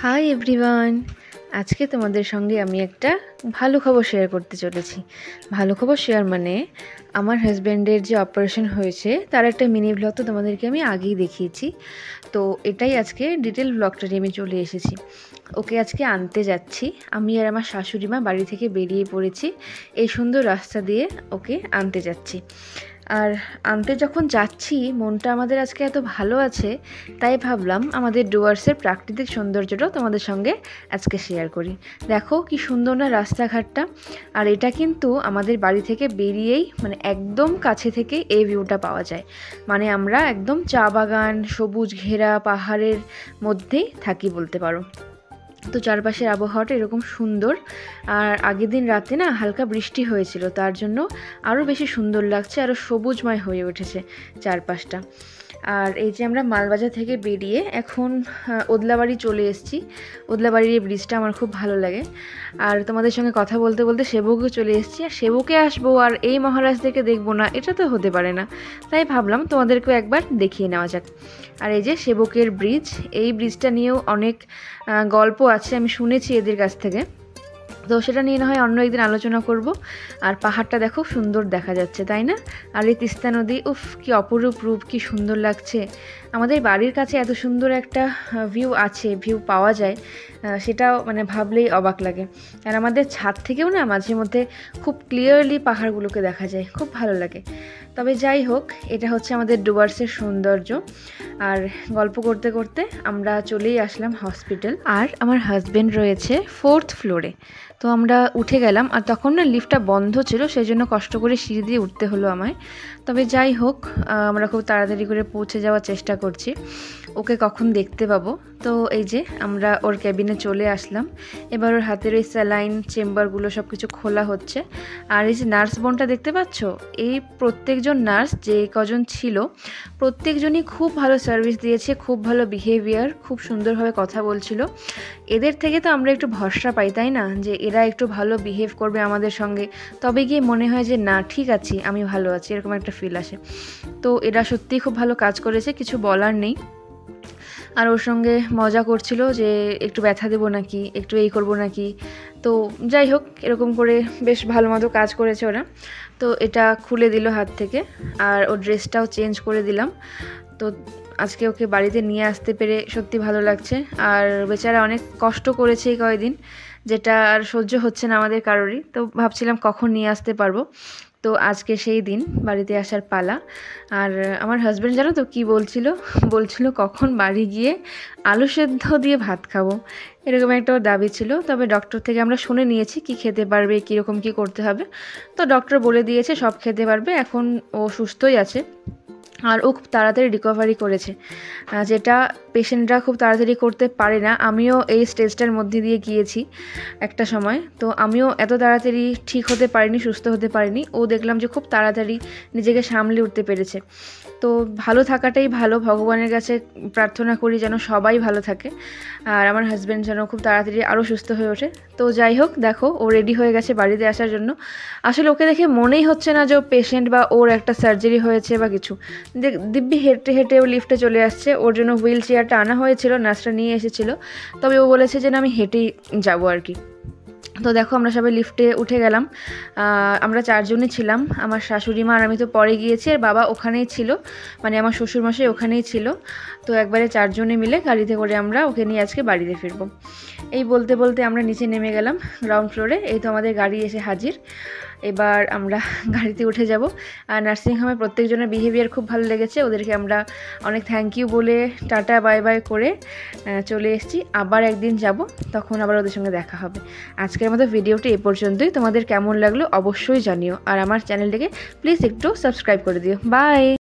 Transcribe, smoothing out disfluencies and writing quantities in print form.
Hi everyone. আজকে তোমাদের সঙ্গে আমি একটা ভালো খবর শেয়ার করতে চলেছি। ভালো খবর শেয়ার মানে আমার হাজব্যান্ডের যে অপারেশন হয়েছে তার একটা মিনি ব্লগ তো তোমাদেরকে আমি আগেই দেখিয়েছি। তো এটাই আজকে ডিটেল ব্লগটা নিয়ে আমি চলে এসেছি। ওকে আজকে আনতে যাচ্ছি। আমি আর আমার শাশুড়ি মা বাড়ি থেকে বেরিয়ে পড়েছি। এই সুন্দর রাস্তা দিয়ে ওকে আনতে যাচ্ছি। আর আনতে যখন যাচ্ছি মনটা আমাদের আজকে এত ভালো আছে, তাই ভাবলাম আমাদের ডুয়ার্সের প্রাকৃতিক সৌন্দর্যটাও তোমাদের সঙ্গে আজকে শেয়ার করি। দেখো কি সুন্দর না রাস্তাঘাটটা। আর এটা কিন্তু আমাদের বাড়ি থেকে বেরিয়েই একদম কাছে থেকে এই ভিউটা পাওয়া যায়। আমরা একদম চা বাগান, সবুজ ঘেরা পাহাড়ের মধ্যেই থাকি বলতে পারো। তো চারপাশের আবহাওয়াটা এরকম সুন্দর। আর আগের দিন রাতে না হালকা বৃষ্টি হয়েছিল, তার জন্য আরও বেশি সুন্দর লাগছে, আরও সবুজময় হয়ে উঠেছে চারপাশটা। আর এই যে আমরা মালবাজার থেকে বেরিয়ে এখন ওদলাবাড়ি চলে এসেছি। ওদলাবাড়ির এই ব্রিজটা আমার খুব ভালো লাগে। আর তোমাদের সঙ্গে কথা বলতে বলতে সেবকে চলে এসেছি। আর সেবকে আসবো আর এই মহারাজদেরকে দেখবো না, এটা তো হতে পারে না। তাই ভাবলাম তোমাদেরকেও একবার দেখিয়ে নেওয়া যাক। আর এই যে সেবকের ব্রিজ, এই ব্রিজটা নিয়েও অনেক গল্প আছে, আমি শুনেছি এদের কাছ থেকে। তো সেটা নিয়ে না হয় অন্য একদিন আলোচনা করব। আর পাহাড়টা দেখো সুন্দর দেখা যাচ্ছে, তাই না? আর এই তিস্তা নদী, উফ কি অপরূপ রূপ, কি সুন্দর লাগছে। আমাদের বাড়ির কাছে এত সুন্দর একটা ভিউ আছে, ভিউ পাওয়া যায়, সেটাও ভাবলেই অবাক লাগে। আর আমাদের ছাদ থেকেও না মাঝে মধ্যে খুব ক্লিয়ারলি পাহাড়গুলোকে দেখা যায়, খুব ভালো লাগে। তবে যাই হোক, এটা হচ্ছে আমাদের ডুয়ার্সের সৌন্দর্য। আর গল্প করতে করতে আমরা চলেই আসলাম হসপিটাল। আর আমার হাজব্যান্ড রয়েছে 4th ফ্লোরে। তো আমরা উঠে গেলাম, আর তখন না লিফটটা বন্ধ ছিল, সেই জন্য কষ্ট করে সিঁড়ি দিয়ে উঠতে হলো আমায়। তবে যাই হোক, আমরা খুব তাড়াতাড়ি করে পৌঁছে যাওয়ার চেষ্টা করছি। ওকে কখন দেখতে পাবো। তো এই যে আমরা ওর ক্যাবিনে চলে আসলাম। এবার ওর হাতের ওই স্যালাইন চেম্বারগুলো সব কিছু খোলা হচ্ছে। আর এই যে নার্স বোনটা দেখতে পাচ্ছ, এই প্রত্যেকজন নার্স যে কজন ছিল প্রত্যেকজনই খুব ভালো সার্ভিস দিয়েছে, খুব ভালো বিহেভিয়ার, খুব সুন্দরভাবে কথা বলছিল। এদের থেকে তো আমরা একটু ভরসা পাই, তাই না, যে এরা একটু ভালো বিহেভ করবে আমাদের সঙ্গে, তবে গিয়ে মনে হয় যে না ঠিক আছি, আমি ভালো আছি, এরকম একটা ফিল আসে। তো এরা সত্যিই খুব ভালো কাজ করেছে, কিছু বলার নেই। আর ওর সঙ্গে মজা করছিল যে একটু ব্যথা দেবো নাকি, একটু এই করবো নাকি। তো যাই হোক, এরকম করে বেশ ভালো মতো কাজ করেছে ওরা। তো এটা খুলে দিল হাত থেকে, আর ওর ড্রেসটাও চেঞ্জ করে দিলাম। তো আজকে ওকে বাড়িতে নিয়ে আসতে পেরে সত্যি ভালো লাগছে। আর বেচারা অনেক কষ্ট করেছে এই কয়েকদিন, যেটা আর সহ্য হচ্ছে না আমাদের কারোরই। তো ভাবছিলাম কখন নিয়ে আসতে পারবো। তো আজকে সেই দিন, বাড়িতে আসার পালা। আর আমার হাজব্যান্ড জানো তো কী বলছিল কখন বাড়ি গিয়ে আলু সেদ্ধ দিয়ে ভাত খাবো, এরকম একটা ওর দাবি ছিল। তবে ডক্টর থেকে আমরা শুনে নিয়েছি কি খেতে পারবে, কীরকম কী করতে হবে। তো ডক্টর বলে দিয়েছে সব খেতে পারবে, এখন ও সুস্থই আছে। আর ও খুব তাড়াতাড়ি রিকভারি করেছে, যেটা পেশেন্টরা খুব তাড়াতাড়ি করতে পারে না। আমিও এই স্টেজটার মধ্যে দিয়ে গিয়েছি একটা সময়, তো আমিও এত তাড়াতাড়ি ঠিক হতে পারিনি, সুস্থ হতে পারিনি। ও দেখলাম যে খুব তাড়াতাড়ি নিজেকে সামলে উঠতে পেরেছে। তো ভালো থাকাটাই ভালো, ভগবানের কাছে প্রার্থনা করি যেন সবাই ভালো থাকে, আর আমার হাজব্যান্ড যেন খুব তাড়াতাড়ি আরও সুস্থ হয়ে ওঠে। তো যাই হোক, দেখো ও রেডি হয়ে গেছে বাড়িতে আসার জন্য। আসলে ওকে দেখে মনেই হচ্ছে না যে ও পেশেন্ট বা ওর একটা সার্জারি হয়েছে বা কিছু। দিব্যি হেঁটে হেঁটে ও লিফটে চলে আসছে। ওর জন্য হুইল চেয়ারটা আনা হয়েছিল, নার্সটা নিয়ে এসেছিলো। তবে ও বলেছে যে না, আমি হেঁটেই যাবো আর কি। তো দেখো আমরা সবাই লিফটে উঠে গেলাম। আমরা 4 জনই ছিলাম, আমার শাশুড়ি মা আর আমি তো পরে গিয়েছি, আর বাবা ওখানেই ছিল, আমার শ্বশুরমশাই ওখানেই ছিল। তো একবারে 4 জনে মিলে গাড়িতে করে আমরা ওকে নিয়ে আজকে বাড়িতে ফিরবো। এই বলতে বলতে আমরা নিচে নেমে গেলাম গ্রাউন্ড ফ্লোরে। এই তো আমাদের গাড়ি এসে হাজির। এবার আমরা গাড়িতে উঠে যাব। আর নার্সিংহোমের প্রত্যেকজনের বিহেভিয়ার খুব ভালো লেগেছে, ওদেরকে আমরা অনেক থ্যাংক ইউ বলে টাটা বাই বাই করে চলে এসেছি। আবার একদিন যাব, তখন আবার ওদের সঙ্গে দেখা হবে। আজকের মতো ভিডিওটি এ পর্যন্তই। তোমাদের কেমন লাগলো অবশ্যই জানিও, আর আমার চ্যানেলটিকে প্লিজ একটু সাবস্ক্রাইব করে দিও। বাই।